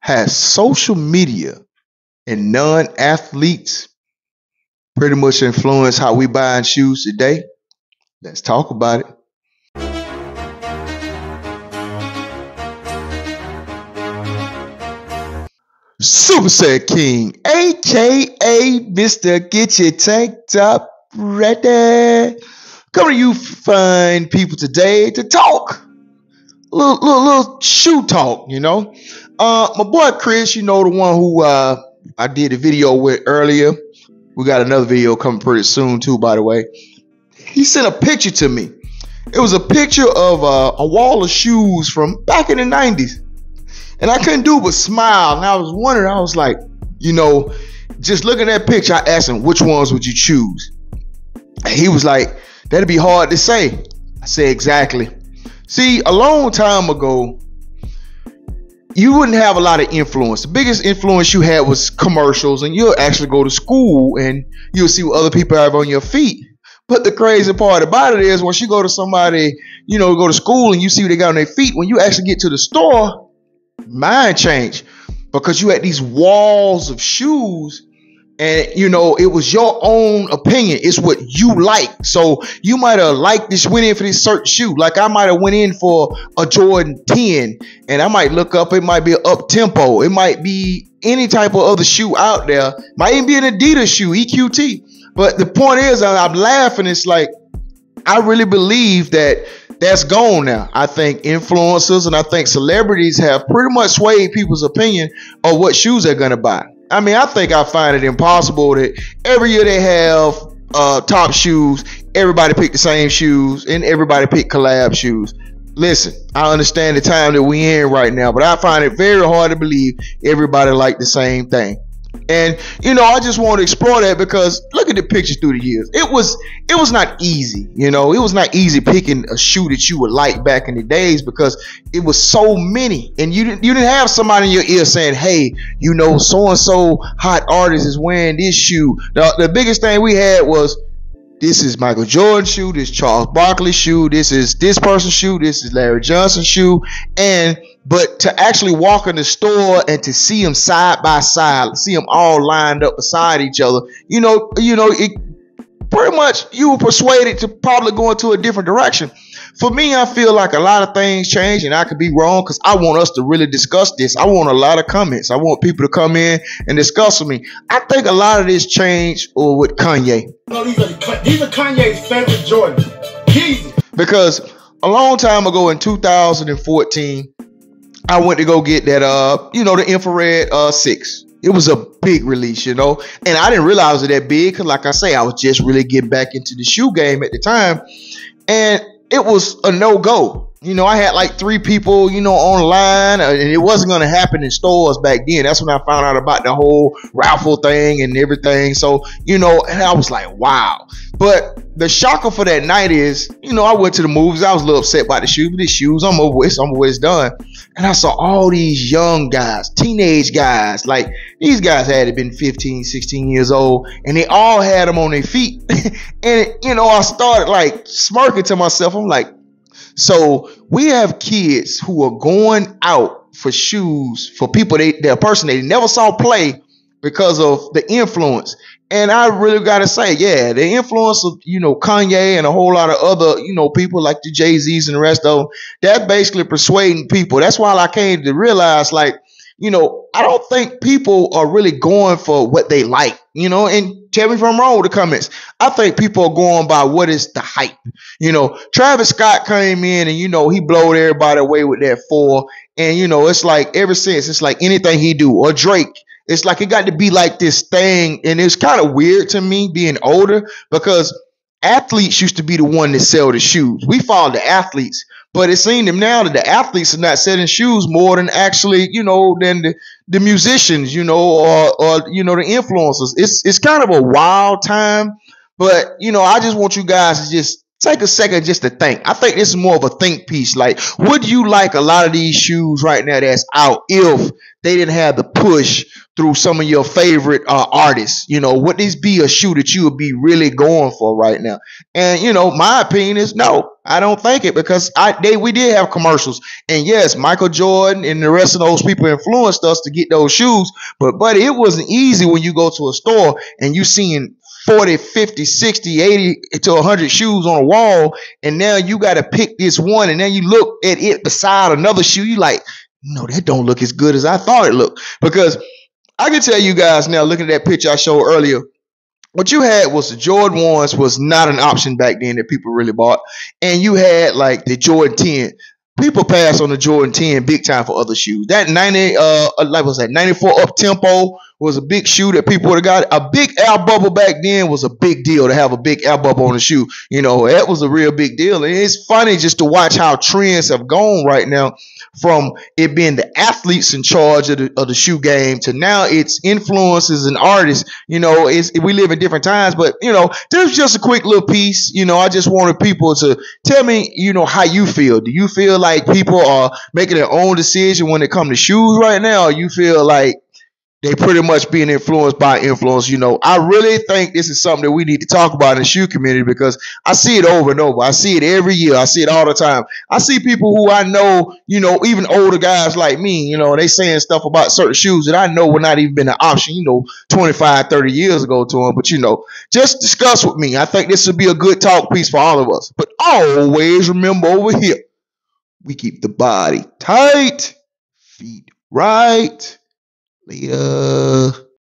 Has social media and non-athletes pretty much influenced how we buy shoes today? Let's talk about it. Super Set King, aka Mr. Get Your Tank Top Ready. Coming to you fine people today to talk. Little shoe talk, My boy Chris, the one who I did a video with earlier. We got another video coming pretty soon too, by the way. He sent a picture to me. It was a picture of a wall of shoes from back in the 90s. And I couldn't do but smile. And I was wondering, I was like, just looking at that picture, I asked him, which ones would you choose? And he was like, that'd be hard to say. I said, exactly. See, a long time ago, you wouldn't have a lot of influence. The biggest influence you had was commercials, and you'll actually go to school and you'll see what other people have on your feet. But the crazy part about it is once you go to somebody, go to school and you see what they got on their feet, when you actually get to the store, mind change, because you had these walls of shoes and it was your own opinion. It's what you like. So you might have liked this, went in for this certain shoe. Like I might have went in for a Jordan 10 and I might look up, it might be an up tempo. It might be any type of other shoe out there. Might even be an Adidas shoe, EQT. But the point is, I'm laughing. It's like, I really believe that that's gone now. I think influencers and I think celebrities have pretty much swayed people's opinion of what shoes they're going to buy. I mean, I think I find it impossible that every year they have top shoes, everybody pick the same shoes, and everybody pick collab shoes. Listen, I understand the time that we in right now, but I find it very hard to believe everybody like the same thing. And I just want to explore that because look at the pictures through the years. It was not easy, it was not easy picking a shoe that you would like back in the days because it was so many, and you didn't have somebody in your ear saying, hey, so and so hot artist is wearing this shoe. The biggest thing we had was, this is Michael Jordan's shoe, this is Charles Barkley's shoe, this is this person's shoe, this is Larry Johnson's shoe. But to actually walk in the store and to see them side by side, see them all lined up beside each other, it pretty much you were persuaded to probably go into a different direction. For me, I feel like a lot of things change, and I could be wrong because I want us to really discuss this. I want a lot of comments. I want people to come in and discuss with me. I think a lot of this changed with Kanye. No, these are Kanye's favorite Jordan. Easy. Because a long time ago in 2014, I went to go get that, the infrared 6. It was a big release, and I didn't realize it that big because, like I say, I was just really getting back into the shoe game at the time, and it was a no-go. I had like 3 people, online, and it wasn't going to happen in stores back then. That's when I found out about the whole raffle thing and everything. So, and I was like, wow. But the shocker for that night is, I went to the movies. I was a little upset about the shoes, but these shoes, I'm over with. It's done. And I saw all these young guys, teenage guys, like these guys had to been 15, 16 years old, and they all had them on their feet. And, I started like smirking to myself. I'm like, so we have kids who are going out for shoes for people they're a person they never saw play because of the influence. And I really got to say, yeah, the influence of, Kanye and a whole lot of other, people like the Jay-Z's and the rest of them, that's basically persuading people. That's why I came to realize, like, I don't think people are really going for what they like, and tell me if I'm wrong with the comments. I think people are going by what is the hype. Travis Scott came in and, he blowed everybody away with that 4. And, it's like ever since, it's like anything he do, or Drake. It's like it got to be like this thing. And it's kind of weird to me being older because athletes used to be the one that sell the shoes. We follow the athletes, but it seems now that the athletes are not selling shoes more than actually, than the musicians, or the influencers. It's kind of a wild time, but, I just want you guys to just take a second just to think. I think this is more of a think piece. Like, would you like a lot of these shoes right now that's out if they didn't have the push through some of your favorite artists? Would this be a shoe that you would be really going for right now? And my opinion is no. I don't think it, because we did have commercials, and yes, Michael Jordan and the rest of those people influenced us to get those shoes. But buddy, it wasn't easy when you go to a store and you seeing 40, 50, 60, 80 to 100 shoes on a wall, and now you got to pick this one, and then you look at it beside another shoe. You like, no, that don't look as good as I thought it looked. Because I can tell you guys now, looking at that picture I showed earlier, what you had was the Jordan 1s was not an option back then that people really bought. And you had like the Jordan 10. People pass on the Jordan 10 big time for other shoes. That 94 up tempo was a big shoe that people would have got. A big air bubble back then was a big deal to have a big air bubble on the shoe. That was a real big deal. And it's funny just to watch how trends have gone right now, from it being the athletes in charge of the shoe game to now it's influencers and artists. We live in different times, but there's just a quick little piece. I just wanted people to tell me, how you feel. Do you feel like people are making their own decision when it comes to shoes right now, or you feel like they pretty much being influenced by influence? I really think this is something that we need to talk about in the shoe community, because I see it over and over. I see it every year. I see it all the time. I see people who I know, even older guys like me, they saying stuff about certain shoes that I know would not even been an option, 25, 30 years ago to them. But, just discuss with me. I think this would be a good talk piece for all of us. But always remember, over here, we keep the body tight, feet right. Later.